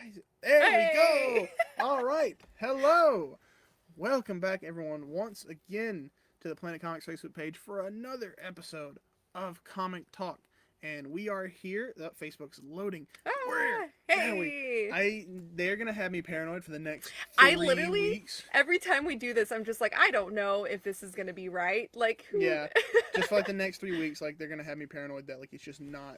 There we Hey! go. All right. Hello. Welcome back, everyone, once again to the Planet Comics Facebook page for another episode of Comic Talk. And we are here. Facebook's loading. Where? There we. Hey! I. They're gonna have me paranoid for the next I 3 weeks. every time we do this, I'm just like, I don't know if this is gonna be right. Like, who? Yeah, just for like the next 3 weeks, like they're gonna have me paranoid that like it's just not.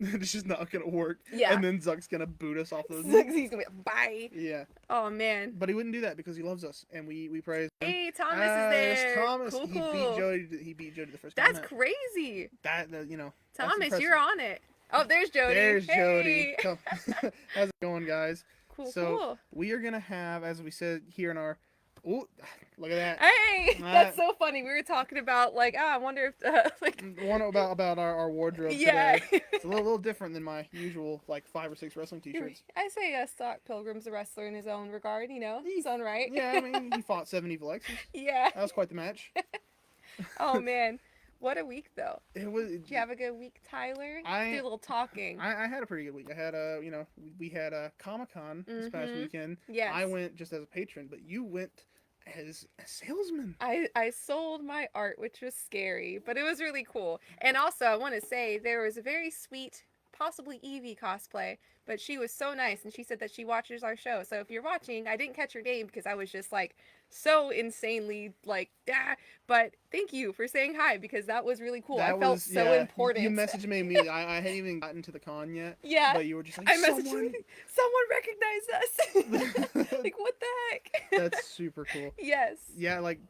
It's just not gonna work. Yeah. And then Zuck's gonna boot us off those. He's gonna be bye. Yeah. Oh, man. But he wouldn't do that because he loves us, and we praise him. Hey, Thomas is there. Thomas. Cool, He cool. beat Jody. He beat Jody the first That's time. crazy. That's Thomas, impressive. you're on it. Oh, there's Jody. There's hey. Jody. How's it going, guys? Cool, So cool. we are gonna have, as we said here in our. Ooh, look at that. Hey, that's so funny. We were talking about like, I wonder if like One about our wardrobe yeah. today. It's a little different than my usual like 5 or 6 wrestling t-shirts. I say Scott Pilgrim's a wrestler in his own regard, his own right. Yeah, I mean he fought 7 evil X's. Yeah. That was quite the match. Oh man, what a week though. It was. Did you have a good week, Tyler? Do a little talking. I had a pretty good week. I had we had a Comic-Con this past weekend. Yes. I went just as a patron, but you went as a salesman. I sold my art, which was scary, but it was really cool. And also, I want to say there was a very sweet, possibly Evie cosplay, but she was so nice, and she said that she watches our show. So if you're watching, I didn't catch her name because I was just like so insanely like but thank you for saying hi because that was really cool. I felt so important. You messaged me immediately. I hadn't even gotten to the con yet. Yeah. But you were just like, I messaged you. Someone recognized us. Like what the heck? That's super cool. Yes. Yeah, like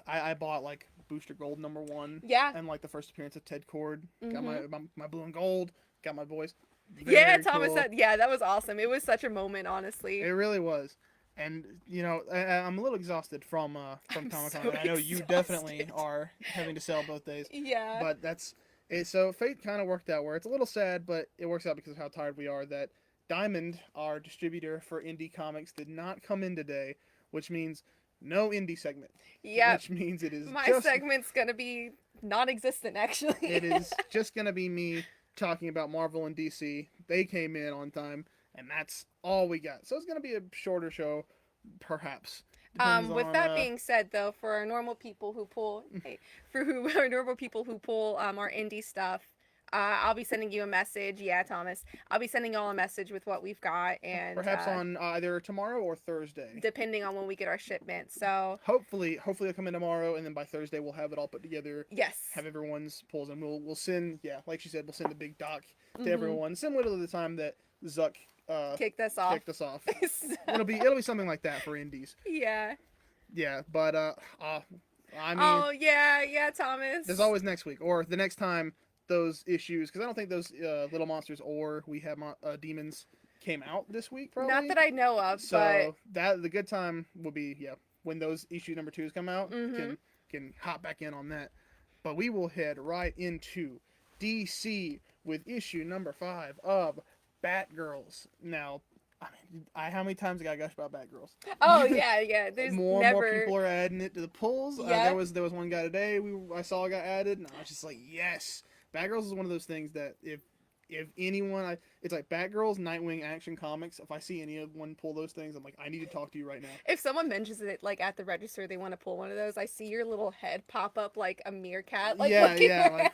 I bought like Booster Gold #1. Yeah. And like the first appearance of Ted Cord. Got my blue and gold. Got my boys. Yeah, Thomas cool. said, yeah, that was awesome. It was such a moment, honestly. It really was. And, I'm a little exhausted from Comic-Con. So I know you definitely are having to sell both days. Yeah. But that's it. So fate kind of worked out where it's a little sad, but it works out because of how tired we are that Diamond, our distributor for indie comics, did not come in today, which means no indie segment. Yeah. Which means it is my segment's going to be non-existent, actually. It is just going to be me talking about Marvel and DC. They came in on time, and that's all we got. So it's going to be a shorter show, perhaps. With that being said, though, for our normal people who pull, our indie stuff, I'll be sending you a message. Yeah, Thomas. I'll be sending y'all a message with what we've got, and perhaps on either tomorrow or Thursday, depending on when we get our shipment. So hopefully it'll come in tomorrow, and then by Thursday we'll have it all put together. Yes. Have everyone's pulls, and we'll send. Yeah, like she said, we'll send a big doc to everyone, similar to the time that Zuck kicked us off. So... It'll be something like that for indies. Yeah. Yeah, but I mean. Oh yeah, Thomas. There's always next week or the next time those issues, because I don't think those Little Monsters or We Have Demons came out this week. Probably not that I know of. So the good time will be when those issue number 2s come out. Can hop back in on that. But we will head right into DC with issue number 5 of Batgirls. Now, I mean, how many times I got gush about Batgirls? Oh yeah. There's more people are adding it to the pulls. Yeah. There was one guy today I saw got added, and I was just like, yes. Batgirls is one of those things that if anyone, it's like Batgirls, Nightwing, Action Comics. If I see anyone pull those things, I'm like, I need to talk to you right now. If someone mentions it like at the register, they want to pull one of those. I see your little head pop up like a meerkat. Like, looking around.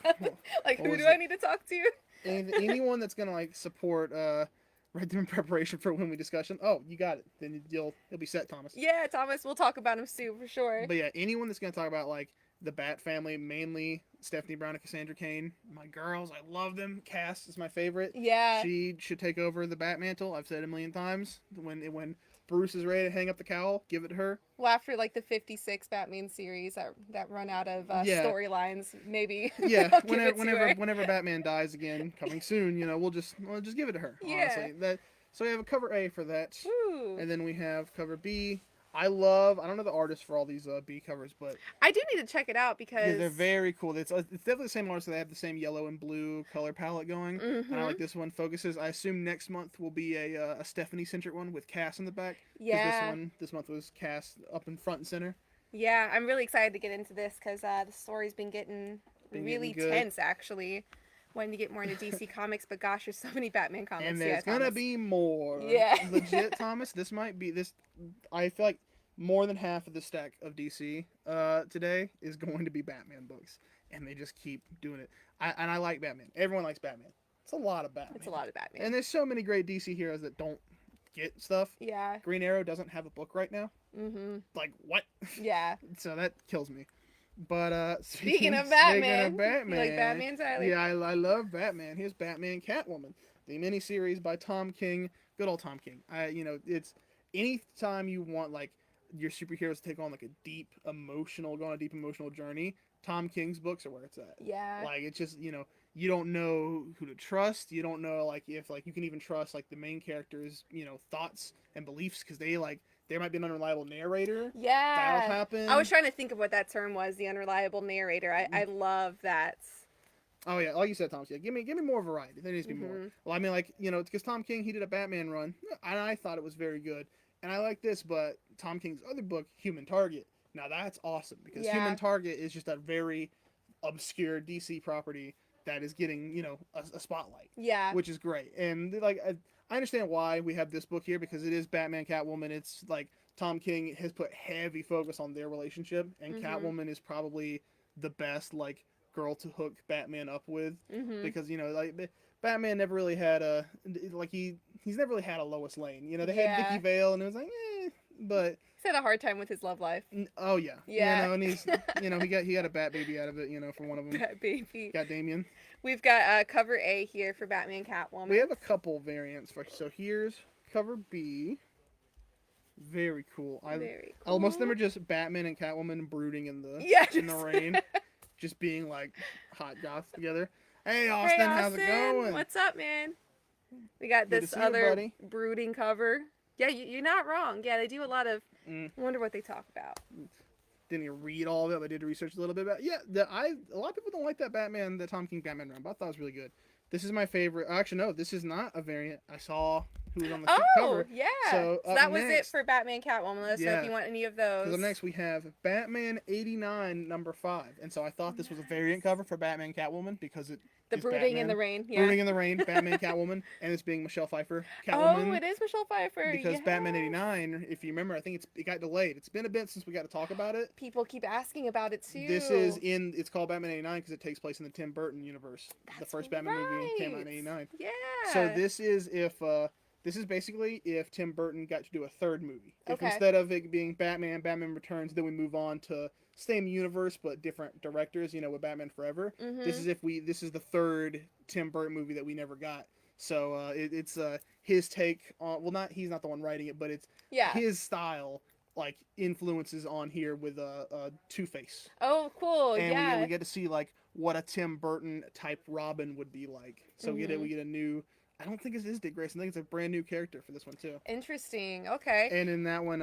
Like who do I need to talk to? And anyone that's gonna like support right there in preparation for when we discuss them. Oh, you got it. Then you'll be set, Thomas. Yeah, Thomas. We'll talk about him soon for sure. But yeah, anyone that's gonna talk about like the Bat family, mainly Stephanie Brown and Cassandra Cain, my girls, I love them. Cass is my favorite. Yeah. She should take over the Bat mantle. I've said it a million times. When Bruce is ready to hang up the cowl, give it to her. Well, after like the 56 Batman series that run out of storylines, maybe. Yeah. whenever Batman dies again, coming soon, we'll just give it to her. Yeah. Honestly. So we have a cover A for that. Ooh. And then we have cover B. I don't know the artist for all these B covers, but I do need to check it out because they're very cool. It's definitely the same artist. They have the same yellow and blue color palette going. And I like this one. Focuses. I assume next month will be a Stephanie centric one with Cass in the back. Yeah. This month was Cass up in front and center. Yeah, I'm really excited to get into this because the story's been getting really tense actually. wanting to get more into DC Comics, but gosh, there's so many Batman comics. And there's gonna be more. Yeah. Legit, Thomas. This might be this. I feel like more than half of the stack of DC today is going to be Batman books, and they just keep doing it. I like Batman. Everyone likes Batman. It's a lot of Batman. It's a lot of Batman. And there's so many great DC heroes that don't get stuff. Yeah. Green Arrow doesn't have a book right now. Mm-hmm. Like, what? Yeah. So that kills me. But speaking of Batman, you like Batman, Tyler? Yeah, I love Batman. Here's Batman Catwoman, the miniseries by Tom King. Good old Tom King. It's anytime you want like your superheroes to take on like a deep emotional journey, Tom King's books are where it's at. Yeah. Like it's just, you don't know who to trust. You don't know like if like you can even trust like the main character's, thoughts and beliefs, because there might be an unreliable narrator. Yeah. That'll happen. I was trying to think of what that term was, the unreliable narrator. I love that. Oh yeah, like you said, Thomas. Yeah, give me more variety. There needs to be more. Well, I mean, like because Tom King, he did a Batman run, and I thought it was very good, and I like this. But Tom King's other book, Human Target, now that's awesome because Human Target is just a very obscure DC property that is getting a spotlight. Yeah, which is great, and like I understand why we have this book here because it is Batman Catwoman. It's like Tom King has put heavy focus on their relationship, and Catwoman is probably the best like girl to hook Batman up with because like Batman never really had he's never really had a Lois Lane. They had Vicky Vale, and it was like but he's had a hard time with his love life. Oh yeah, and he's he got a Bat Baby out of it for one of them. Bat Baby. Got Damien. We've got cover A here for Batman Catwoman. We have a couple variants so here's cover B. Very cool. Very cool. Most of them are just Batman and Catwoman brooding in the rain, just being like hot goths together. Hey Austin, how's it going? What's up, man? We got this other brooding cover. Yeah, you're not wrong. Yeah, they do a lot of. I wonder what they talk about. Didn't even read all of it, but I did research a little bit about it. Yeah, a lot of people don't like that Tom King Batman run, but I thought it was really good. This is my favorite. Actually, no, this is not a variant. I saw who was on the cover. Oh, yeah. So that was it for Batman Catwoman. Let us know if you want any of those. Because up next we have Batman 89 number 5. And so I thought this was a variant cover for Batman Catwoman because it the brooding Batman, in the rain. Yeah. Brooding in the rain, Batman Catwoman, and it's being Michelle Pfeiffer Catwoman. Oh, it is Michelle Pfeiffer. Because Batman 89, if you remember, I think it got delayed. It's been a bit since we got to talk about it. People keep asking about it too. It's called Batman 89 because it takes place in the Tim Burton universe. The first Batman movie came out in 89. Yeah. So this is basically if Tim Burton got to do a third movie. If instead of it being Batman Returns, then we move on to same universe but different directors, with Batman Forever. This is the third Tim Burton movie that we never got. So it's his take on he's not the one writing it, but it's his style like influences on here with Two-Face. Oh, cool. And we get to see like what a Tim Burton type Robin would be like. So we get a new. I don't think it is Dick Grayson. I think it's a brand new character for this one too. Interesting. Okay. And in that one,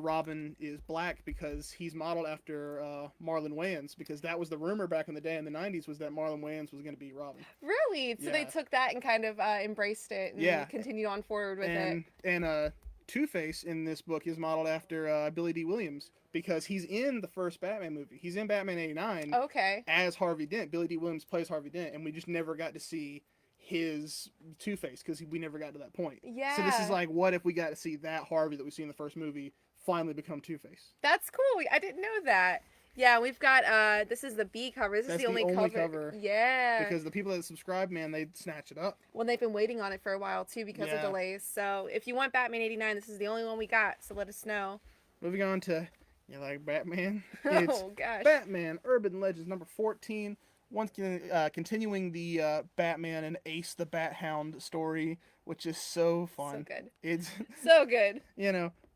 Robin is black because he's modeled after Marlon Wayans, because that was the rumor back in the day in the 90s was that Marlon Wayans was going to be Robin. Really? So they took that and kind of embraced it and continued on forward with it. And Two-Face in this book is modeled after Billy D. Williams because he's in the first Batman movie. He's in Batman 89 as Harvey Dent. Billy D. Williams plays Harvey Dent, and we just never got to see his Two-Face because we never got to that point. Yeah. So this is like, what if we got to see that Harvey that we see in the first movie finally become Two-Face? That's cool. I didn't know that. Yeah, we've got this is the B cover. This is the only cover. Yeah. Because the people that subscribe, man, they snatch it up. Well, they've been waiting on it for a while too because of delays. So if you want Batman 89, this is the only one we got. So let us know. Moving on to like Batman. Oh gosh. Batman Urban Legends number 14. Once continuing the Batman and Ace the Bat Hound story, which is so fun. So good. It's so good.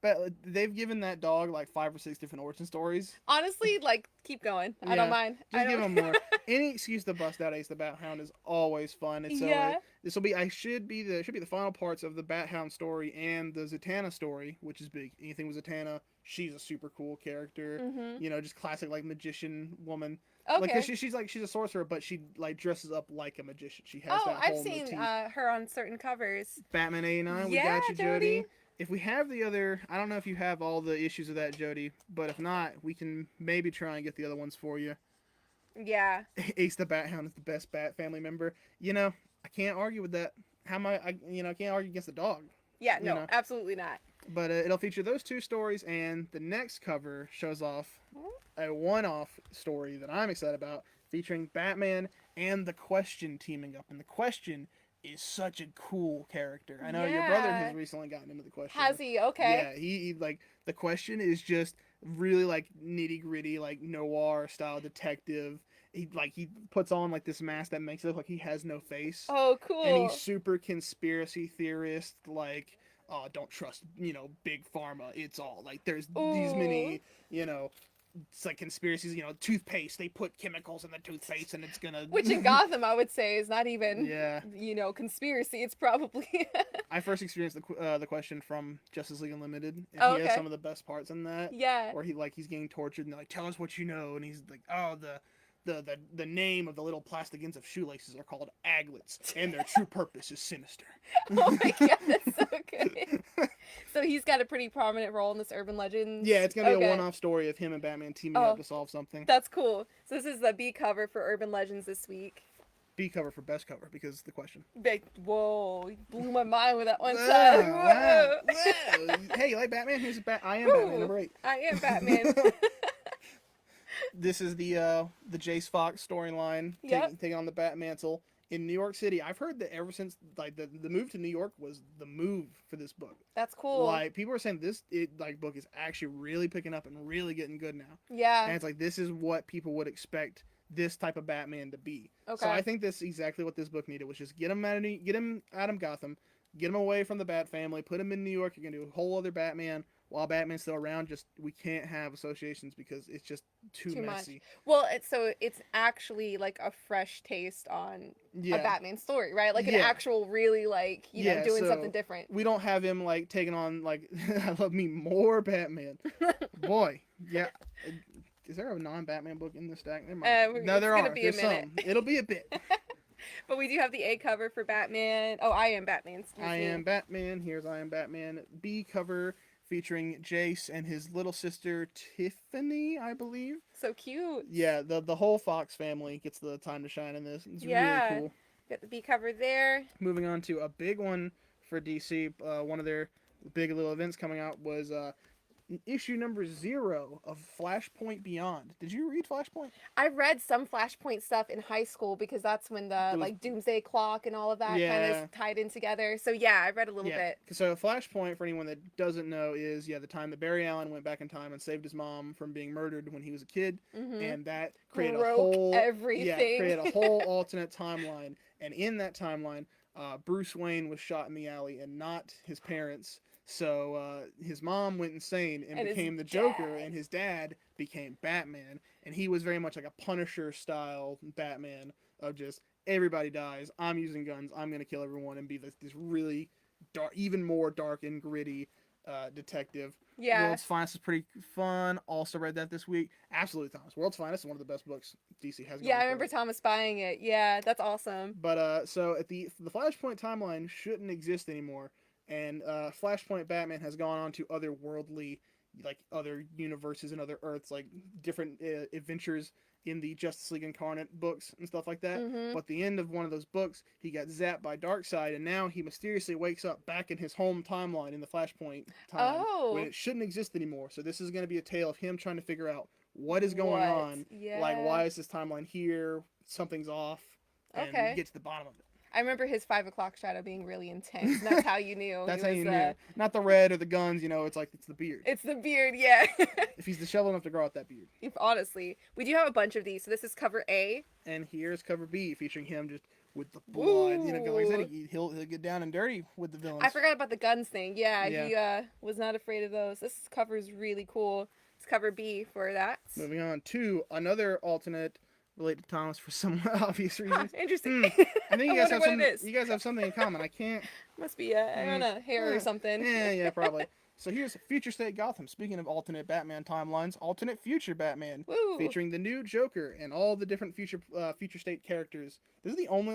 But they've given that dog like 5 or 6 different origin stories. Honestly, like keep going. I don't mind. Just give them more. Any excuse to bust out Ace the Bat Hound is always fun. And so this will be should be the final parts of the Bat Hound story and the Zatanna story, which is big. Anything with Zatanna, she's a super cool character. Just classic like magician woman. Okay. Like she's a sorcerer, but she like dresses up like a magician. She has that whole I've seen motif. her on certain covers. Batman 89, we got you, Jody. If we have the other, I don't know if you have all the issues of that, Jody, but if not, we can maybe try and get the other ones for you. Yeah. Ace the Bat Hound is the best Bat family member. You know, I can't argue with that. How am I can't argue against the dog. Yeah, You no, know, absolutely not. but it'll feature those two stories, and the next cover shows off a one-off story that I'm excited about, featuring Batman and the Question teaming up. And the Question is such a cool character. I know your brother has Yeah. recently gotten into the Question. Has he? Okay. Yeah, he like the Question is just really like nitty gritty, like noir style detective. He puts on like this mask that makes it look like he has no face, Oh, and he's cool. super conspiracy theorist, like, don't trust, big pharma. It's all like there's these Ooh. many, it's like conspiracies. Toothpaste. They put chemicals in the toothpaste, and it's gonna. Which in Gotham, I would say, is not even, Yeah. conspiracy. It's probably. I first experienced the Question from Justice League Unlimited, and Oh, he has okay. some of the best parts in that. Yeah. Where he's getting tortured, and they're like, tell us what you know, and he's like, oh, the name of the little plastic ends of shoelaces are called aglets, and their true purpose is sinister. Oh my god, that's so good. So he's got a pretty prominent role in this urban legends. Yeah, it's gonna be Okay. a one-off story of him and Batman teaming up to solve something. That's cool. So this is the B cover for Urban Legends this week. B cover for best cover because the Question. Whoa, you blew my mind with that one Whoa, side. wow, whoa. Hey, you like Batman? Here's I am Batman number 8. I am Batman. This is the Jace Fox storyline taking on the Batmantle in New York City. I've heard that ever since like the move to New York was the move for this book. That's cool. Like people are saying this book is actually really picking up and really getting good now. Yeah. And it's like this is what people would expect this type of Batman to be. Okay. So I think this is exactly what this book needed, was just get him out of Gotham, get him away from the Bat family, put him in New York. You're gonna do a whole other Batman while Batman's still around. Just we can't have associations because it's just too messy. Much. Well, it's actually like a fresh taste on a Batman story, right? Like an actual really like doing something different. We don't have him like taking on like I love me more Batman. Boy, yeah. Is there a non-Batman book in this stack? No, there are. There's some. It'll be a bit. But we do have the A cover for Batman. Oh, I am Batman. I am Batman. Here's I am Batman. B cover featuring Jace and his little sister Tiffany, I believe. So cute. Yeah, the whole Fox family gets the time to shine in this. It's really cool. Got the B cover there. Moving on to a big one for DC. One of their big little events coming out was issue number 0 of Flashpoint Beyond. Did you read Flashpoint? I read some Flashpoint stuff in high school because that's when the like Doomsday Clock and all of that kind of tied in together. So yeah, I read a little bit. So Flashpoint, for anyone that doesn't know, is the time that Barry Allen went back in time and saved his mom from being murdered when he was a kid, and that created created a whole alternate timeline. And in that timeline, Bruce Wayne was shot in the alley and not his parents. So his mom went insane and became the Joker, and his dad became Batman. And he was very much like a Punisher-style Batman of just, everybody dies, I'm using guns, I'm going to kill everyone, and be this really dark, even more dark and gritty detective. Yeah. World's Finest is pretty fun. Also read that this week. Absolutely, Thomas. World's Finest is one of the best books DC has. Yeah, I remember Thomas buying it. Yeah, that's awesome. But so at the Flashpoint timeline shouldn't exist anymore. And Flashpoint Batman has gone on to otherworldly, like other universes and other Earths, like different adventures in the Justice League Incarnate books and stuff like that. But at the end of one of those books, he got zapped by Darkseid, and now he mysteriously wakes up back in his home timeline in the Flashpoint time, when it shouldn't exist anymore. So this is going to be a tale of him trying to figure out what is going on. Yeah. Like, why is this timeline here? Something's off. And get to the bottom of it. I remember his 5 o'clock shadow being really intense, and that's how you knew. That's how you knew. Not the red or the guns, it's the beard. It's the beard, yeah. If he's disheveled enough to grow out that beard. Honestly. We do have a bunch of these, so this is cover A. And here's cover B, featuring him just with the blood. Like I said, he'll get down and dirty with the villains. I forgot about the guns thing. Yeah. He was not afraid of those. This cover is really cool. It's cover B for that. Moving on to another alternate related to Thomas for some obvious reasons. Interesting. I think you guys have something. You guys have something in common. I can't. Must be a hair or something. Yeah, probably. So here's Future State Gotham. Speaking of alternate Batman timelines, alternate future Batman, featuring the new Joker and all the different future state characters. This is the only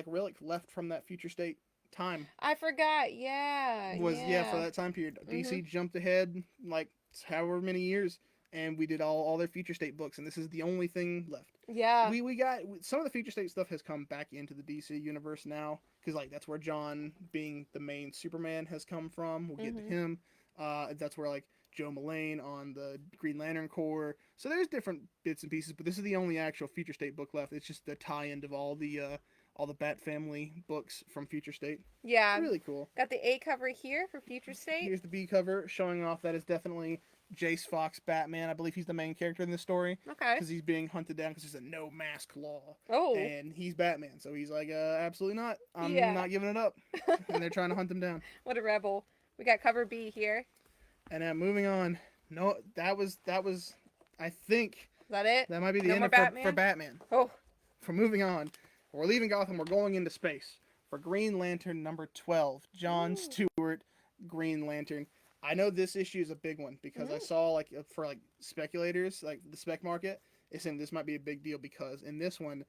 relic left from that future state time. I forgot. Yeah. For that time period. DC jumped ahead like however many years. and we did all their Future State books, and this is the only thing left. Yeah. We got some of the Future State stuff has come back into the DC universe now, because like that's where John, being the main Superman, has come from. We'll get to him. That's where like Joe Mullane on the Green Lantern Corps. So there's different bits and pieces, but this is the only actual Future State book left. It's just the tie-in of all the Bat Family books from Future State. Yeah. Really cool. Got the A cover here for Future State. Here's the B cover, showing off that is definitely Jace Fox Batman. I believe he's the main character in this story. Okay. Because he's being hunted down because there's a no mask law. Oh. And he's Batman. So he's like, absolutely not. I'm Yeah. not giving it up. And they're trying to hunt him down. What a rebel. We got cover B here. And moving on. No, that was, I think. Is that it? That might be the No end more of Batman? for Batman. Oh. For moving on. We're leaving Gotham. We're going into space. For Green Lantern number 12. John Stewart, Green Lantern. I know this issue is a big one because I saw like for like speculators, like the spec market, is saying this might be a big deal because in this one,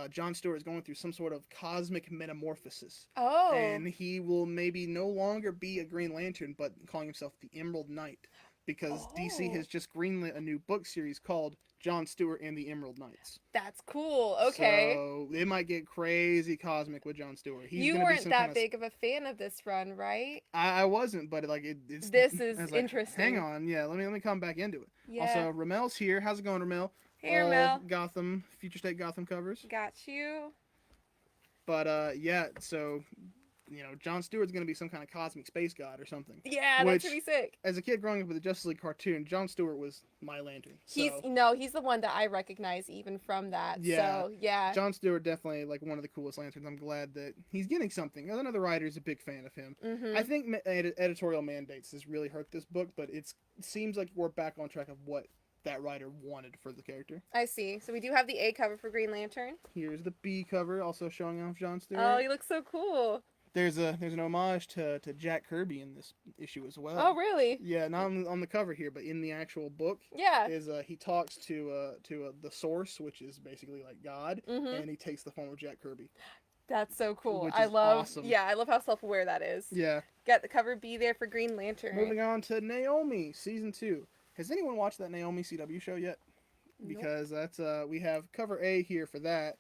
John Stewart is going through some sort of cosmic metamorphosis. Oh. And he will maybe no longer be a Green Lantern, but calling himself the Emerald Knight. Because DC has just greenlit a new book series called John Stewart and the Emerald Knights. That's cool. Okay. So it might get crazy cosmic with John Stewart. He's you gonna weren't be that big of a fan of this run, right? I wasn't, but like it's. This is like, interesting. Hang on, yeah. Let me come back into it. Yeah. Also, Ramel's here. How's it going, Ramel? Hey, Ramel. Gotham, Future State Gotham covers. Got you. But yeah, so John Stewart's gonna be some kind of cosmic space god or something. Yeah, that's pretty sick. As a kid growing up with the Justice League cartoon, John Stewart was my Lantern. He's the one that I recognize even from that. Yeah. So yeah. John Stewart definitely like one of the coolest Lanterns. I'm glad that he's getting something. Another writer is a big fan of him. Mm-hmm. I think editorial mandates has really hurt this book, but it seems like we're back on track of what that writer wanted for the character. I see. So we do have the A cover for Green Lantern. Here's the B cover, also showing off John Stewart. Oh, he looks so cool. There's an homage to Jack Kirby in this issue as well. Oh, really? Yeah, not on the cover here, but in the actual book. Yeah. Is he talks to the Source, which is basically like God, and he takes the form of Jack Kirby. That's so cool. Which I is love. awesome. Yeah, I love how self-aware that is. Yeah. Got the cover B there for Green Lantern. Moving on to Naomi, season 2. Has anyone watched that Naomi CW show yet? Nope. Because that's we have cover A here for that,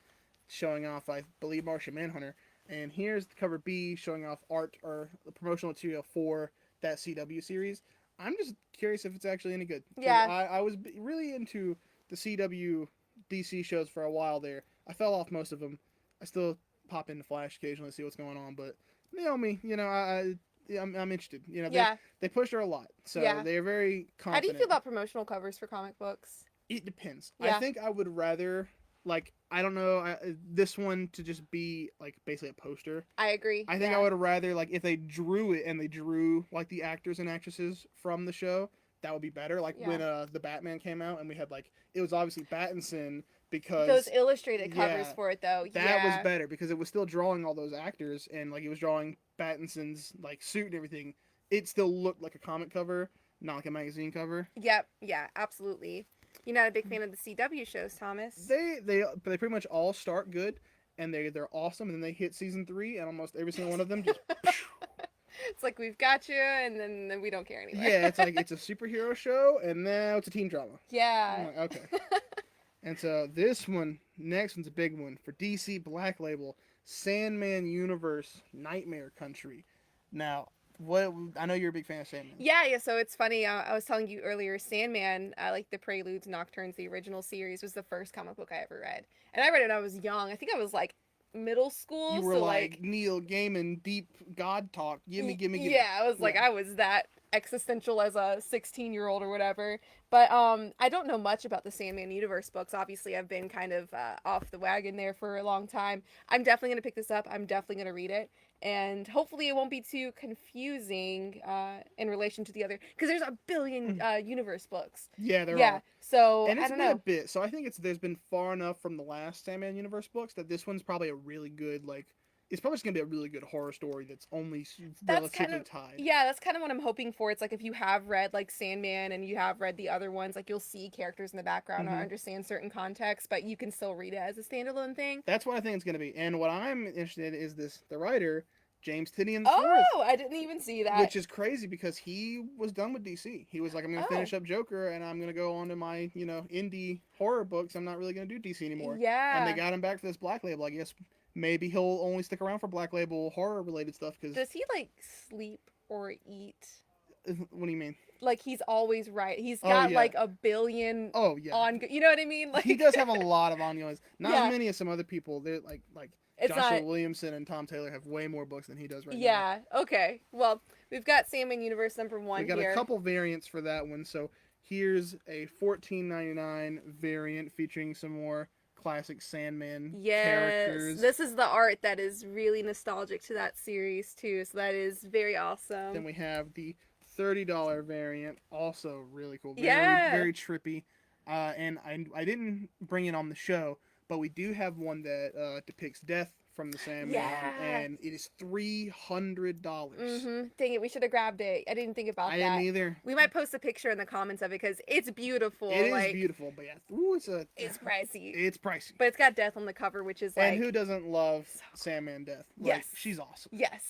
showing off I believe Martian Manhunter. And here's the cover B showing off art or the promotional material for that CW series. I'm just curious if it's actually any good. Yeah. I was really into the CW DC shows for a while there. I fell off most of them. I still pop into Flash occasionally to see what's going on. But Naomi, I'm interested. They push her a lot. So they're very confident. How do you feel about promotional covers for comic books? It depends. Yeah. I think I would rather... Like, I don't know, this one to just be, like, basically a poster. I agree. I think I would rather, like, if they drew it and they drew, like, the actors and actresses from the show, that would be better. Like, when the Batman came out and we had, like, it was obviously Pattinson because... Those illustrated covers for it, though. That was better because it was still drawing all those actors and, like, it was drawing Pattinson's, like, suit and everything. It still looked like a comic cover, not like a magazine cover. Yep. Yeah, absolutely. You're not a big fan of the CW shows, Thomas. They pretty much all start good, and they're awesome, and then they hit season 3, and almost every single one of them just. It's like we've got you, and then we don't care anymore. Yeah, it's like it's a superhero show, and now it's a teen drama. Yeah. I'm like, okay. And so next one's a big one for DC Black Label, Sandman Universe, Nightmare Country. Now. I know you're a big fan of Sandman. Yeah. So it's funny. I was telling you earlier, Sandman, like the Preludes, Nocturnes, the original series, was the first comic book I ever read, and I read it when I was young. I think I was like middle school. You were so like Neil Gaiman, deep God talk. Gimme. Yeah, I was like, I was that existential as a 16-year-old or whatever. But I don't know much about the Sandman universe books. Obviously, I've been kind of off the wagon there for a long time. I'm definitely going to pick this up. I'm definitely going to read it. And hopefully it won't be too confusing in relation to the other... Because there's a billion universe books. Yeah, there are. So, and it's I don't been know. a bit. So I think there's been far enough from the last Sandman universe books that this one's probably a really good, like... It's probably just going to be a really good horror story that's only relatively tied. Yeah, that's kind of what I'm hoping for. It's like if you have read like Sandman and you have read the other ones, like you'll see characters in the background or understand certain context, but you can still read it as a standalone thing. That's what I think it's going to be. And what I'm interested in is the writer, James Tynion IV. Oh, I didn't even see that. Which is crazy because he was done with DC. He was like, I'm going to finish up Joker and I'm going to go on to my, indie horror books. I'm not really going to do DC anymore. Yeah. And they got him back for this Black Label. I guess maybe he'll only stick around for Black Label horror related stuff. Cause does he like sleep or eat? What do you mean? Like he's always right. He's got like a billion. Oh yeah. You know what I mean? Like he does have a lot of ongoings. Not as many as some other people. They're like Joshua Williamson and Tom Taylor have way more books than he does right now. Yeah. Okay. Well, we've got Sandman Universe #1 here. We got a couple variants for that one. So here's a $14.99 variant featuring some more classic Sandman characters. This is the art that is really nostalgic to that series too. So that is very awesome. Then we have the $30 variant, also really cool. Very trippy. And I didn't bring it on the show, but we do have one that depicts death from the Sandman, and it is $300. Dang it, we should have grabbed it. I didn't think about that. I didn't either. We might post a picture in the comments of it because it's beautiful. It is beautiful, but it's pricey. It's pricey. But it's got death on the cover, which is like... And who doesn't love Sandman death? Yes. She's awesome. Yes,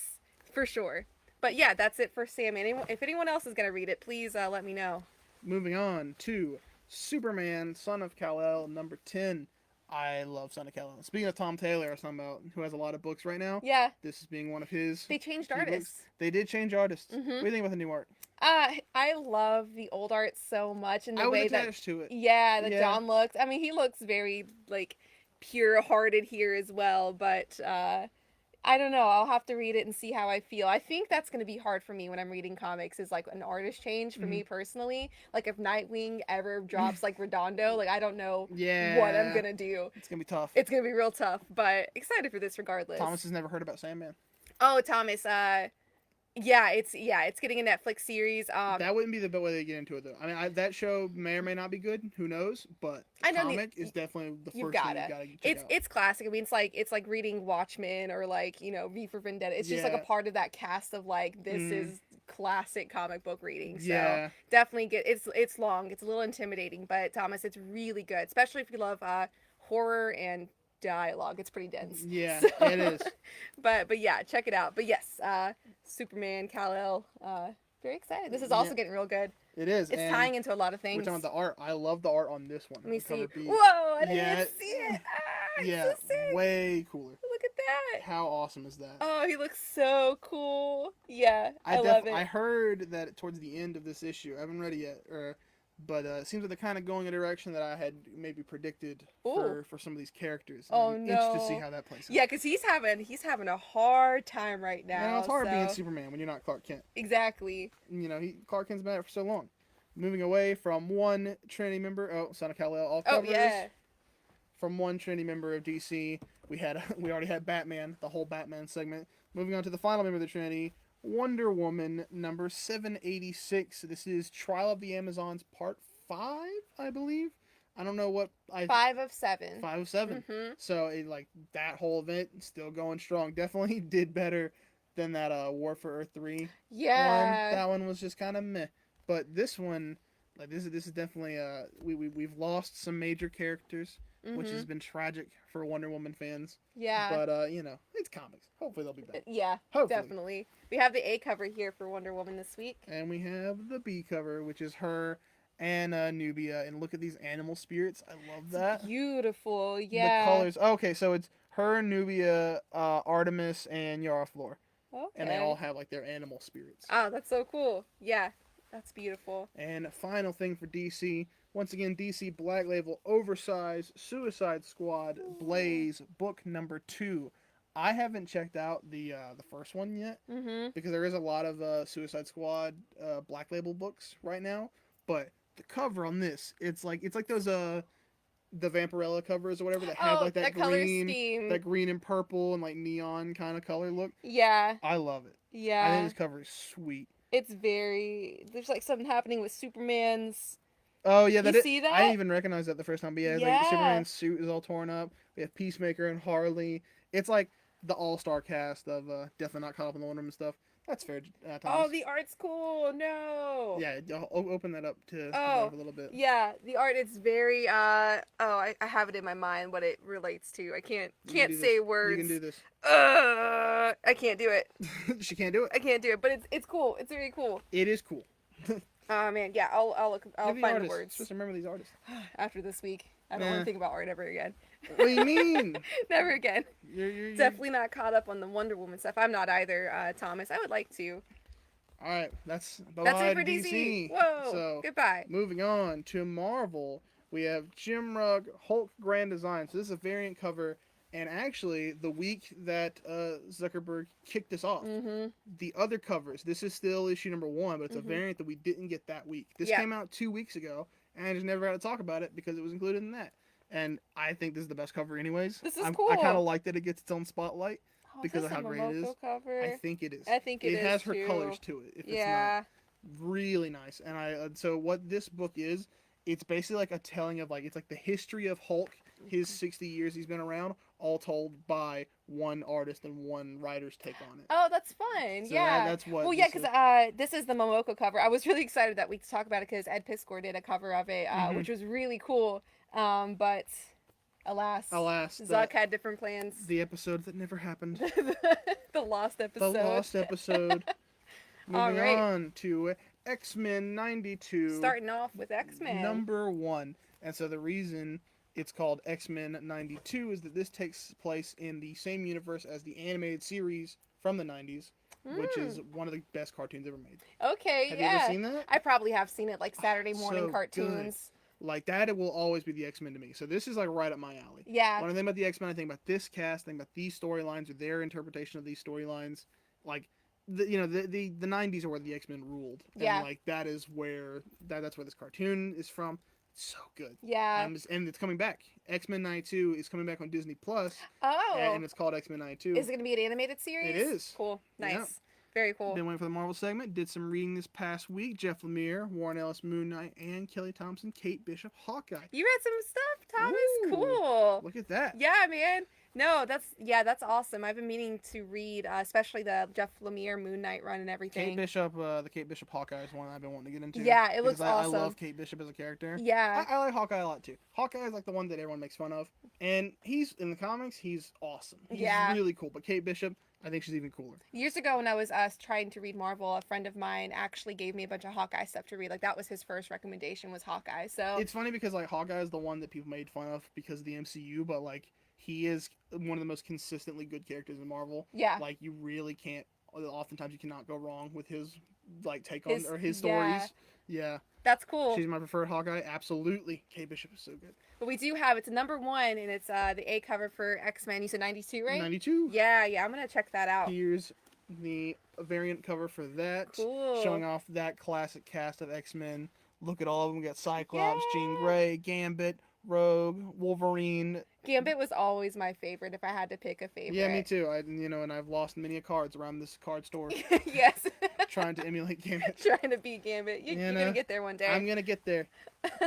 for sure. But yeah, that's it for Sandman. If anyone else is going to read it, please let me know. Moving on to Superman, Son of Kal-El, #10. I love Son of Kal-El. Speaking of Tom Taylor, I was talking about, who has a lot of books right now. Yeah. This is being one of his. They changed artists. They did change artists. What do you think about the new art? I love the old art so much, and the way that to it. Yeah, John looks. I mean, he looks very like pure-hearted here as well, but I don't know. I'll have to read it and see how I feel. I think that's going to be hard for me when I'm reading comics, is like an artist change for me personally. Like if Nightwing ever drops like Redondo, like I don't know what I'm going to do. It's going to be tough. It's going to be real tough, but excited for this regardless. Thomas has never heard about Sandman. Oh, Thomas, it's getting a Netflix series. That wouldn't be the way they get into it though. I mean, that show may or may not be good. Who knows? But the comic is definitely the first thing you gotta check out. It's classic. I mean, it's like reading Watchmen or like V for Vendetta. It's just like a part of that cast of like this is classic comic book reading. So definitely get it's long. It's a little intimidating, but Thomas, it's really good, especially if you love horror and dialogue. It's pretty dense. Yeah, it is. But yeah, check it out. But yes, Superman, Kal-El, very excited. This is also getting real good. It is. It's tying into a lot of things. We're talking about the art. I love the art on this one. Let me see. Whoa, I didn't even see it. Yeah, so sick. Way cooler. Look at that. How awesome is that? Oh, he looks so cool. Yeah, I love it. I heard that towards the end of this issue, I haven't read it yet, but it seems like they're kind of going a direction that I had maybe predicted for some of these characters. I'm interested to see how that plays out. Yeah, because he's having a hard time right now. Yeah, it's hard being Superman when you're not Clark Kent. Exactly. Clark Kent's been at it for so long. Moving away from one Trinity member, Son of Kal-El, all covers. Oh, yeah. From one Trinity member of DC, we already had Batman, the whole Batman segment. Moving on to the final member of the Trinity, Wonder Woman #786. This is Trial of the Amazons Part 5, I believe. I don't know what 5 of 7. 5 of 7. So that whole event still going strong. Definitely did better than that War for Earth 3. Yeah. That one was just kind of meh. But this one, this is definitely we've lost some major characters, which has been tragic for Wonder Woman fans. Yeah. But it's comics. Hopefully they'll be back. Yeah. Hopefully. Definitely. We have the A cover here for Wonder Woman this week. And we have the B cover, which is her and Nubia. And look at these animal spirits. I love that. It's beautiful. Yeah. The colors. Okay, so it's her, Nubia, Artemis, and Yara Flor. Okay. And they all have their animal spirits. Oh, that's so cool. Yeah. That's beautiful. And final thing for DC. Once again, DC Black Label Oversized Suicide Squad Blaze book #2. I haven't checked out the first one yet because there is a lot of Suicide Squad Black Label books right now. But the cover on this, it's like those the Vampirella covers or whatever that have that green and purple and neon kind of color look. Yeah. I love it. Yeah. I think this cover is sweet. It's there's something happening with Superman's. Oh yeah, you see that? I didn't even recognize that the first time. But yeah. Superman's suit is all torn up. We have Peacemaker and Harley. It's like the all-star cast of definitely not caught up in the Wonder Woman stuff. That's fair, Thomas. Oh, the art's cool. No. Yeah, open that up to Oh, a little bit. yeah. The art is very. I have it in my mind what it relates to. I can't say words. You can do this. I can't do it. She can't do it. I can't do it. But it's cool. It's very cool. It is cool. Oh man, yeah. I'll find the words. Just remember these artists. After this week, I don't want to think about art ever again. What do you mean? Never again. You're Definitely not caught up on the Wonder Woman stuff. I'm not either, Thomas. I would like to. All right, that's it for DC. Whoa. So goodbye. Moving on to Marvel, we have Jim Rugg Hulk Grand Design. So this is a variant cover, and actually the week that Zuckerberg kicked us off, the other covers. This is still issue number 1, but it's a variant that we didn't get that week. This came out 2 weeks ago, and I just never got to talk about it because it was included in that. And I think this is the best cover anyways. This is cool. I kind of like that it gets its own spotlight because of how great it is. Cover? I think it is. I think it is. It has her too. colors to it. If it's not really nice. And so what this book is, it's basically like a telling of it's like the history of Hulk, his 60 years he's been around, all told by one artist and one writer's take on it. Oh, that's fun. So yeah. That's what. Well, yeah, because this is the Momoko cover. I was really excited that we could talk about it because Ed Piskor did a cover of it, which was really cool. But alas, Zuck had different plans. The episode that never happened. The lost episode. The lost episode. Moving on to X-Men 92. Starting off with X-Men. Number 1. And so the reason it's called X-Men 92 is that this takes place in the same universe as the animated series from the 90s, which is one of the best cartoons ever made. Okay, Have you ever seen that? I probably have seen it, like Saturday morning so cartoons. Good. Like that, it will always be the X-Men to me. So this is like right up my alley. Yeah. When I think about the X-Men, I think about this cast, I think about these storylines or their interpretation of these storylines. Like, the 90s are where the X-Men ruled. Yeah. And like that is where that's where this cartoon is from. So good. Yeah. And it's coming back. X-Men 92 is coming back on Disney Plus. Oh. And it's called X-Men 92. Is it going to be an animated series? It is. Cool. Nice. Yeah. Very cool. Been waiting for the Marvel segment. Did some reading this past week. Jeff Lemire, Warren Ellis, Moon Knight, and Kelly Thompson, Kate Bishop, Hawkeye. You read some stuff, Thomas. Ooh, cool. Look at that. Yeah, man. No, that's awesome. I've been meaning to read, especially the Jeff Lemire Moon Knight run and everything. Kate Bishop, the Kate Bishop Hawkeye is one I've been wanting to get into. Yeah, it looks awesome. I love Kate Bishop as a character. Yeah. I like Hawkeye a lot too. Hawkeye is like the one that everyone makes fun of, and he's in the comics. He's awesome. He's really cool. But Kate Bishop, I think she's even cooler. Years ago, when I was trying to read Marvel, a friend of mine actually gave me a bunch of Hawkeye stuff to read. Like that was his first recommendation was Hawkeye. So it's funny because like Hawkeye is the one that people made fun of because of the MCU, but like he is one of the most consistently good characters in Marvel. Yeah. Like you really can't. Oftentimes you cannot go wrong with his like take on or his stories. Yeah. That's cool. She's my preferred Hawkeye. Absolutely. Kate Bishop is so good. But we do have, it's number 1, and it's the A cover for X-Men. You said 92, right? 92. Yeah, I'm going to check that out. Here's the variant cover for that. Cool. Showing off that classic cast of X-Men. Look at all of them. We got Cyclops, Jean Grey, Gambit, Rogue, Wolverine. Gambit was always my favorite if I had to pick a favorite. Yeah, me too. And I've lost many cards around this card store. Yes. Trying to emulate Gambit. Trying to beat Gambit. You're going to get there one day. I'm going to get there.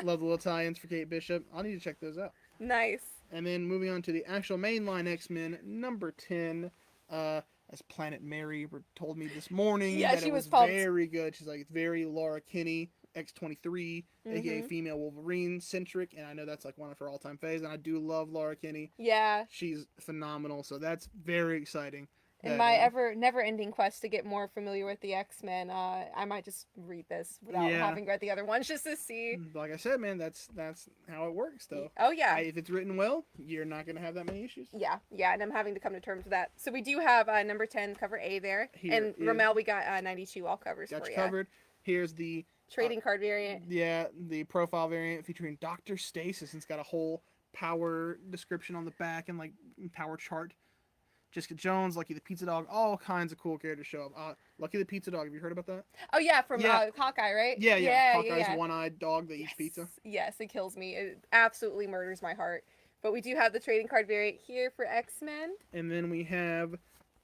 Love the little tie-ins for Kate Bishop. I'll need to check those out. Nice. And then moving on to the actual mainline X-Men, number 10, as Planet Mary told me this morning. Yeah, that she it was very good. She's like, it's very Laura Kinney, X-23, aka Mhm. female Wolverine centric, and I know that's like one of her all-time faves, and I do love Laura Kinney. Yeah. She's phenomenal, so that's very exciting. In my never-ending quest to get more familiar with the X-Men, I might just read this without having read the other ones just to see. Like I said, man, that's how it works, though. Oh, yeah. If it's written well, you're not going to have that many issues. Yeah, and I'm having to come to terms with that. So we do have number 10, cover A there. Here and Ramel, we got 92 all covers got for you you. covered. Here's the trading card variant. Yeah, the profile variant featuring Dr. Stasis. It's got a whole power description on the back and like power chart. Jessica Jones, Lucky the Pizza Dog, all kinds of cool characters show up. Lucky the Pizza Dog, have you heard about that? Oh yeah, from Hawkeye, right? Yeah. Hawkeye's one-eyed dog that eats pizza. Yes, it kills me. It absolutely murders my heart. But we do have the trading card variant here for X-Men. And then we have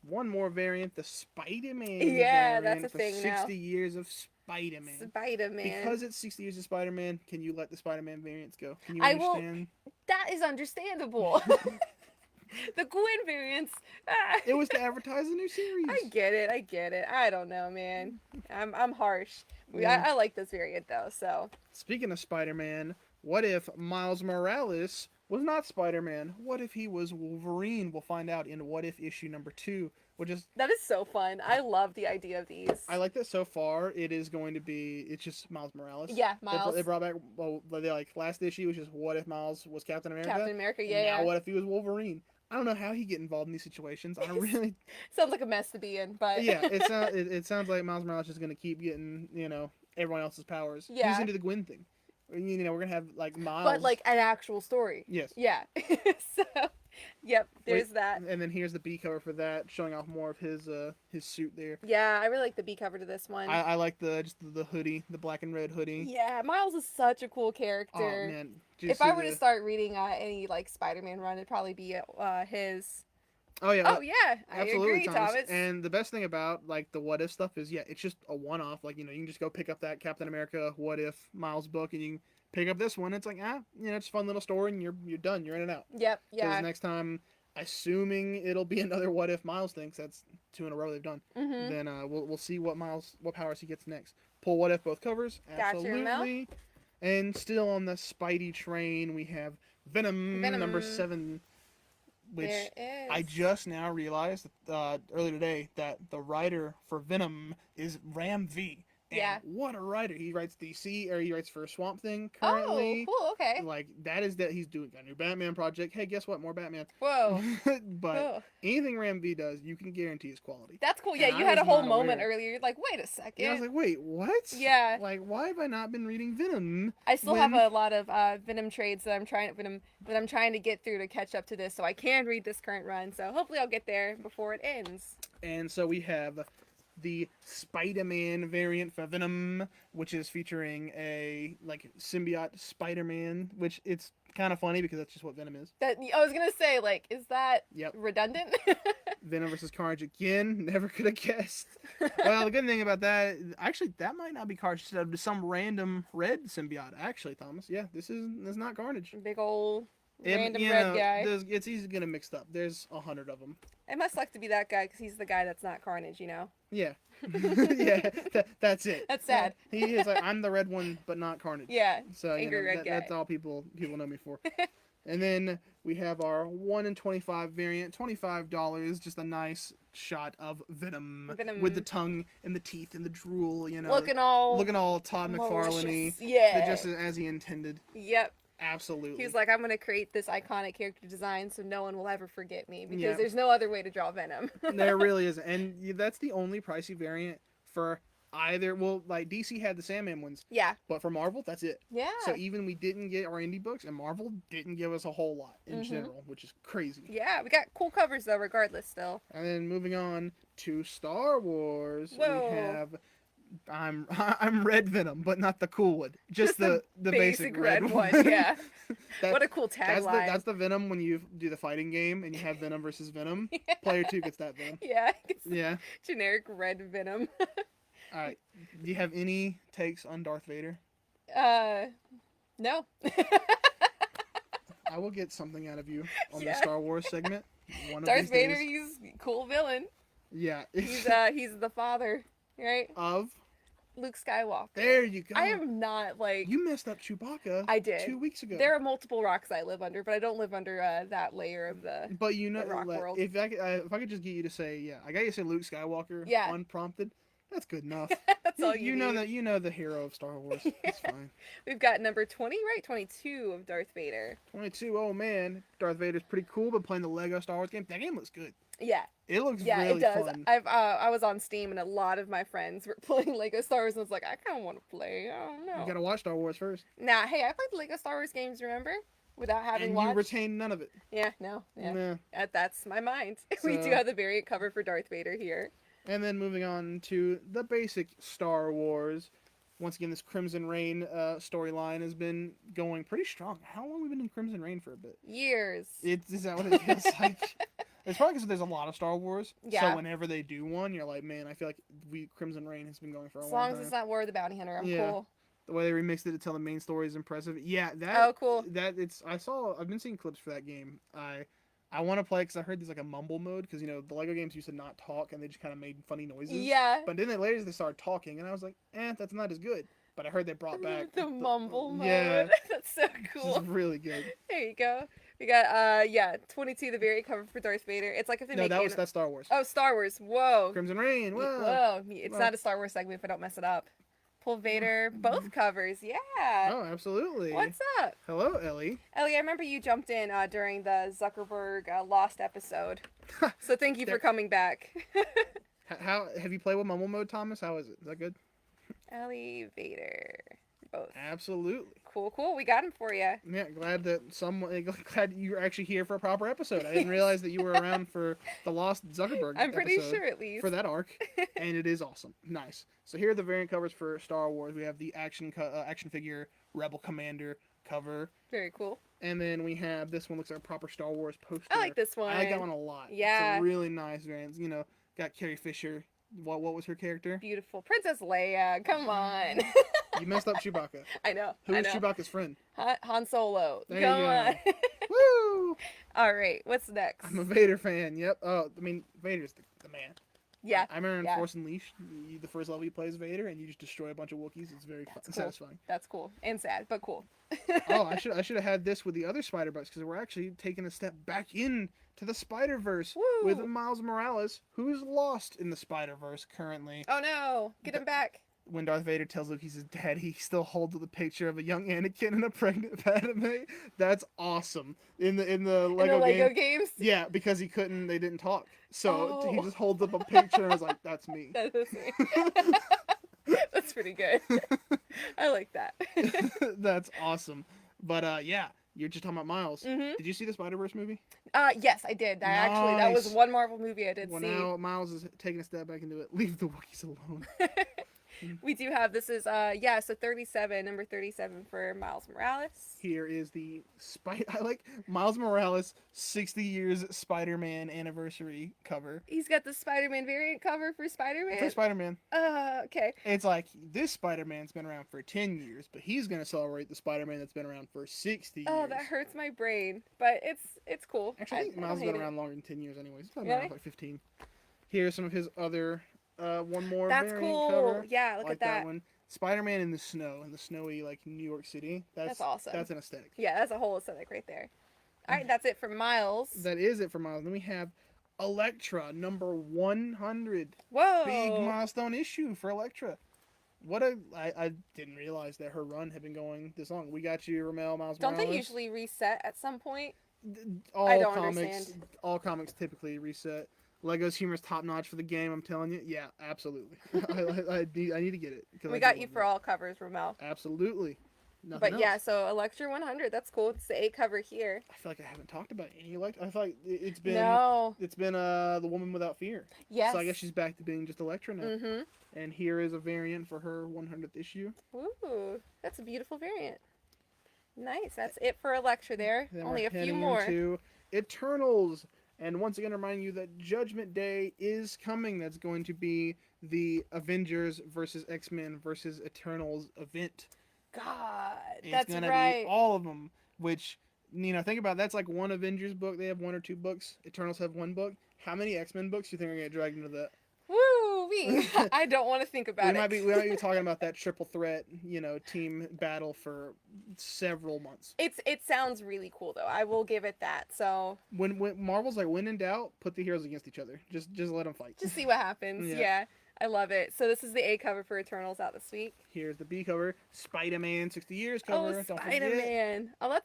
one more variant, the Spider-Man Yeah, variant that's a for thing 60 now. years of Spider-Man. Spider-Man. Because it's 60 years of Spider-Man, can you let the Spider-Man variants go? Can you I understand? That is understandable. The Gwen variants. Ah. It was to advertise the new series. I get it. I get it. I don't know, man. I'm harsh. Yeah. I like this variant though. So Speaking of Spider-Man, what if Miles Morales was not Spider-Man? What if he was Wolverine? We'll find out in What If issue number 2, which is that is so fun. I love the idea of these. I like that so far. It is going to be it's just Miles Morales. Yeah, Miles. They brought back like last issue was just what if Miles was Captain America? Captain America. And Yeah. now what if he was Wolverine? I don't know how he get involved in these situations. I don't really. Sounds like a mess to be in, but Yeah, it sounds like Miles Morales is going to keep getting everyone else's powers. Yeah. He's into the Gwen thing. We're gonna have like Miles. but like an actual story. Yes. Yeah. So, yep. There's that. And then here's the B cover for that, showing off more of his suit there. Yeah, I really like the B cover to this one. I like just the hoodie, the black and red hoodie. Yeah, Miles is such a cool character. Oh man! If I were to start reading any like Spider-Man run, it'd probably be his. Oh yeah. Oh yeah, I Absolutely, agree, Thomas. And the best thing about like the what if stuff is it's just a one-off. Like you can just go pick up that Captain America What If Miles book and you can pick up this one. It's like it's a fun little story and you're done. You're in and out. Yep. Yeah. Because next time, assuming it'll be another What If Miles thing, 'cause that's 2 in a row they've done. Mm-hmm. Then we'll see what powers he gets next. Pull What If both covers. Gotcha, Absolutely. And still on the Spidey train, we have Venom. Number 7. Which I just now realized earlier today that the writer for Venom is Ram V. And yeah. What a writer. He writes DC, or he writes for Swamp Thing currently. Oh, cool, okay. Like, that he's doing a new Batman project. Hey, guess what? More Batman. Whoa. But anything Ram V does, you can guarantee is quality. That's cool. Yeah, and you had a whole moment earlier. You're like, wait a second. Yeah, I was like, wait, what? Yeah. Like, why have I not been reading Venom? I still have a lot of Venom trades that I'm trying to get through to catch up to this, so I can read this current run. So hopefully I'll get there before it ends. And so we have the Spider-Man variant for Venom, which is featuring a symbiote Spider-Man, which it's kind of funny because that's just what Venom is. That I was gonna say, is that redundant? Venom versus Carnage again. Never could have guessed. Well, the good thing about that, actually, that might not be Carnage. Instead of some random red symbiote. Actually, Thomas, this is not Carnage. Big old random red guy. It's easy to get them mixed up. There's 100 of them. It must suck to be that guy because he's the guy that's not Carnage, Yeah. Yeah, that's it. That's sad. He is like, I'm the red one, but not Carnage. Yeah, so angry red guy. That's all people know me for. And then we have our 1 in 25 variant, $25, just a nice shot of Venom with the tongue and the teeth and the drool, looking all Todd McFarlane-y, yeah, just as he intended. Yep. Absolutely. He was like, I'm going to create this iconic character design so no one will ever forget me because there's no other way to draw Venom. There really is. And that's the only pricey variant for either. Well, like DC had the Sandman ones. Yeah. But for Marvel, that's it. Yeah. So even we didn't get our indie books, and Marvel didn't give us a whole lot in general, which is crazy. Yeah, we got cool covers though, regardless still. And then moving on to Star Wars, Whoa. we have... I'm Red Venom, but not the cool one. Just the basic red one. Yeah. What a cool tagline. That's the Venom when you do the fighting game and you have Venom versus Venom. Yeah. Player 2 gets that Venom. Yeah. Yeah. Generic red Venom. All right. Do you have any takes on Darth Vader? No. I will get something out of you on the Star Wars segment. Darth Vader, he's a cool villain. Yeah. He's the father. Right? Of? Luke Skywalker. There you go. I am not You messed up Chewbacca. I did. 2 weeks ago. There are multiple rocks I live under, but I don't live under that layer of the But rock world. If I could just get you to say, I got you to say Luke Skywalker unprompted, that's good enough. That's all you need. You know the hero of Star Wars. It's fine. We've got number 20, right? 22 of Darth Vader. 22, oh man. Darth Vader's pretty cool, but playing the Lego Star Wars game, that game looks good. Yeah. It looks really it does. fun. I was on Steam and a lot of my friends were playing Lego Star Wars and I was like, I kind of want to play. I don't know. You gotta watch Star Wars first. Nah, hey, I played the Lego Star Wars games, remember? Without having watched. And you retained none of it. Yeah, no. Yeah. Nah. That's my mind. We do have the variant cover for Darth Vader here. And then moving on to the basic Star Wars. Once again, this Crimson Reign storyline has been going pretty strong. How long have we been in Crimson Reign for a bit? Years. Is that what it feels like? It's probably because there's a lot of Star Wars. Yeah. So whenever they do one, you're like, man, I feel like Crimson Reign has been going for a long time. As long time. as it's not War of the Bounty Hunter, I'm cool. The way they remixed it to tell the main story is impressive. Yeah, Oh, cool. I've been seeing clips for that game. I want to play because I heard there's like a mumble mode because the Lego games used to not talk and they just kind of made funny noises. Yeah. But then later they started talking and I was like, that's not as good. But I heard they brought back the mumble mode. Yeah, That's so cool. it's really good. There you go. We got 22, the variant cover for Darth Vader. It's like if they make that's Star Wars. Oh, Star Wars. Whoa. Crimson Reign. Whoa. Whoa. It's not a Star Wars segment if I don't mess it up. Pull Vader, both covers. Yeah. Oh, absolutely. What's up? Hello, Ellie. Ellie, I remember you jumped in during the Zuckerberg Lost episode. So thank you for coming back. How have you played with mumble mode, Thomas? How is it? Is that good? Ellie, Vader. Both. Absolutely. Cool. We got him for you. Yeah, glad you're actually here for a proper episode. I didn't realize that you were around for the Lost Zuckerberg I'm pretty episode sure at least. for that arc, and it is awesome. Nice. So here are the variant covers for Star Wars. We have the action figure Rebel Commander cover. Very cool. And then we have this one looks like a proper Star Wars poster. I like this one. I like that one a lot. Yeah. It's a really nice variant. Got Carrie Fisher. What was her character? Beautiful. Princess Leia. Come on. You messed up Chewbacca. I know. Who is Chewbacca's friend? Han Solo. There Come on. Woo! All right. What's next? I'm a Vader fan. Yep. Vader's the man. Yeah. I remember in Force Unleashed, the first level you play as Vader, and you just destroy a bunch of Wookiees. It's very fun, satisfying. That's cool and sad, but cool. I should have had this with the other Spider-Bucks because we're actually taking a step back in to the Spider-Verse with Miles Morales, who's lost in the Spider-Verse currently. Oh no! Get him back. When Darth Vader tells Luke he's his dad, he still holds the picture of a young Anakin and a pregnant Padme. That's awesome. In the Lego games? Yeah, because they didn't talk. So he just holds up a picture and is like, that's me. That is me. That's pretty good. I like that. That's awesome. But you're just talking about Miles. Mm-hmm. Did you see the Spider-Verse movie? Yes, I did. That was one Marvel movie I did see. Now Miles is taking a step back into it. Leave the Wookiees alone. We do have, this is, so 37, number 37 for Miles Morales. Here is the I like Miles Morales 60 years Spider-Man anniversary cover. He's got the Spider-Man variant cover for Spider-Man? For Spider-Man. Okay. It's like, this Spider-Man's been around for 10 years, but he's going to celebrate the Spider-Man that's been around for 60 years. Oh, that hurts my brain, but it's cool. Actually, I think Miles has been around longer than 10 years anyways. He's been really? around for like 15. Here's some of his other... one more That's variant cool. cover. Yeah, look like at that. one. Spider-Man in the snow, in the snowy New York City. That's awesome. That's an aesthetic. Yeah, that's a whole aesthetic right there. All right, that's it for Miles. That is it for Miles. Then we have Elektra, number 100. Whoa! Big milestone issue for Elektra. I didn't realize that her run had been going this long. We got you, Ramel, Miles Don't Morales. They usually reset at some point? I don't understand. All comics typically reset. Lego's humor is top notch for the game. I'm telling you, yeah, absolutely. I need to get it. We got you for all covers, Ramel. Absolutely. Nothing but else. Yeah, so Elektra 100. That's cool. It's the A cover here. I feel like I haven't talked about any Elektra. I feel like it's been the Woman Without Fear. Yes. So I guess she's back to being just Elektra now. Mm-hmm. And here is a variant for her 100th issue. Ooh, that's a beautiful variant. Nice. That's it for Elektra there. Then Only we're a few heading more. Into Eternals. And once again, remind you that Judgment Day is coming. That's going to be the Avengers versus X-Men versus Eternals event. God, And that's it's gonna right. be all of them. Which, think about that's like one Avengers book. They have one or two books. Eternals have one book. How many X-Men books do you think are going to get dragged into that? Woo-wee. I don't want to think about We might be talking about that triple threat, team battle for several months. It sounds really cool though. I will give it that. So when Marvel's like, when in doubt, put the heroes against each other. Just let them fight. Just see what happens. Yeah. I love it. So this is the A cover for Eternals out this week. Here's the B cover. Spider-Man 60 years cover. Oh, Spider-Man. Oh,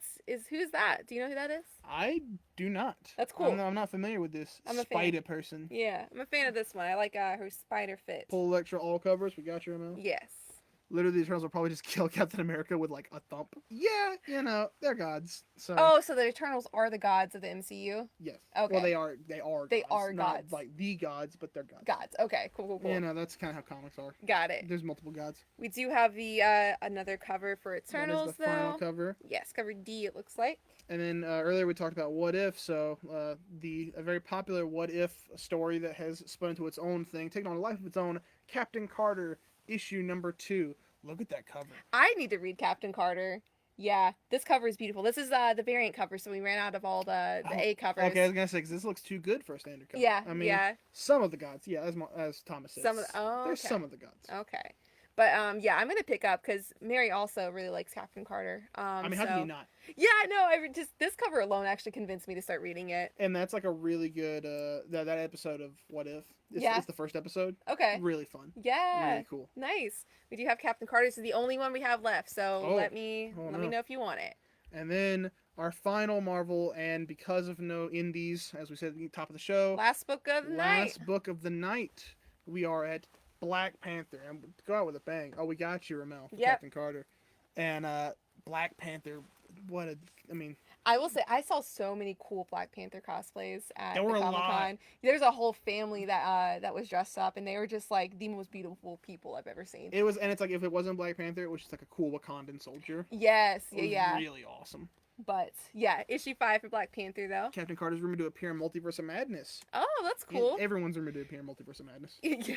who's that? Do you know who that is? I do not. That's cool. I'm not familiar with this Spider person. Yeah, I'm a fan of this one. I like her spider fit. Pull Elektra all covers. We got your ML. Yes. Literally, the Eternals will probably just kill Captain America with like a thump. Yeah, they're gods. So. Oh, so the Eternals are the gods of the MCU? Yes. Okay. Well, they are. They are gods. Not like the gods, but they're gods. Gods. Okay. Cool. That's kind of how comics are. Got it. There's multiple gods. We do have the another cover for Eternals, that is the final cover. Yes, cover D. It looks like. And then earlier we talked about What If. So a very popular What If story that has spun into its own thing, taken on a life of its own. Captain Carter issue number 2. Look at that cover. I need to read Captain Carter. Yeah, this cover is beautiful. This is the variant cover, so we ran out of all the A covers. Okay, I was gonna say 'cause this looks too good for a standard cover. Yeah, I mean, yeah. some of the gods, yeah, as Thomas said, Some of the, oh, there's okay. some of the gods. Okay. But yeah, I'm gonna pick up because Mary also really likes Captain Carter. I mean, how can you not? Yeah, no, just this cover alone actually convinced me to start reading it. And that's like a really good that episode of What If. It's the first episode. Okay. Really fun. Yeah. Really cool. Nice. We do have Captain Carter. This is the only one we have left, so let me know if you want it. And then our final Marvel, and because of no indies, as we said at the top of the show, last book of the night, we are at Black Panther, and go out with a bang. Oh, we got you, Ramel, for Yep. Captain Carter, and Black Panther. I will say I saw so many cool Black Panther cosplays at There the were a Comic-Con. lot. There's a whole family that was dressed up, and they were just like the most beautiful people I've ever seen. It was, and it's like if it wasn't Black Panther, it was just like a cool Wakandan soldier. Yes, It was yeah. really awesome. But yeah, issue 5 for Black Panther though. Captain Carter's rumored to appear in Multiverse of Madness. Oh, that's cool. And everyone's rumored to appear in Multiverse of Madness. Yeah.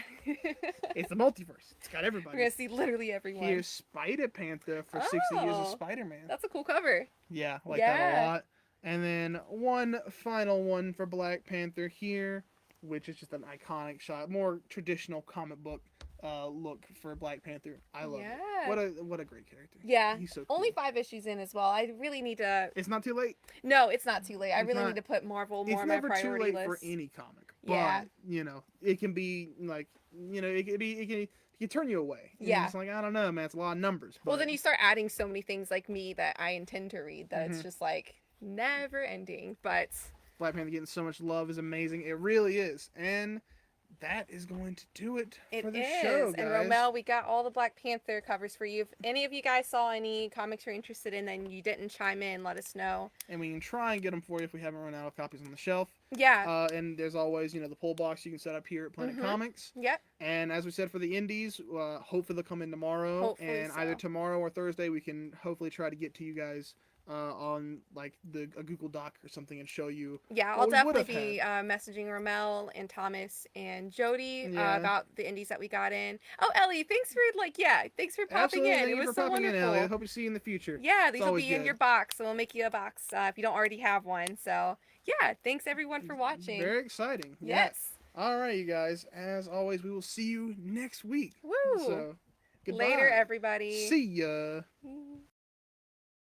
It's the multiverse. It's got everybody. We're gonna see literally everyone. Here's Spider Panther for 60 years of Spider-Man. That's a cool cover. Yeah, I like that a lot. And then one final one for Black Panther here, which is just an iconic shot, more traditional comic book look for Black Panther. I love it. What a great character. Yeah. He's so cool. Only 5 issues in as well. I really need to. It's not too late. No, it's not too late. I really need to put Marvel more on my priority list. It's never too late for any comic. But, it can be like, it can turn you away. Yeah. It's like, I don't know, man. It's a lot of numbers. But... Well, then you start adding so many things like me that I intend to read that it's just like never ending. But Black Panther getting so much love is amazing. It really is. And that is going to do it for the show, guys. And Romel, we got all the Black Panther covers for you. If any of you guys saw any comics you're interested in and you didn't chime in, let us know. And we can try and get them for you if we haven't run out of copies on the shelf. Yeah. And there's always, the pull box you can set up here at Planet Comics. Yep. And as we said for the indies, hopefully they'll come in tomorrow. Hopefully either tomorrow or Thursday, we can hopefully try to get to you guys on like a Google Doc or something and show you. Yeah, I'll definitely be messaging Ramel and Thomas and Jody about the indies that we got in. Oh, Ellie, thanks for popping in. It was so wonderful. Ellie. I hope to see you in the future. Yeah, these will be in your box, so we'll make you a box if you don't already have one. So yeah, thanks everyone for watching. Very exciting. Yes. Yeah. All right, you guys. As always, we will see you next week. Woo. So, goodbye. Later, everybody. See ya.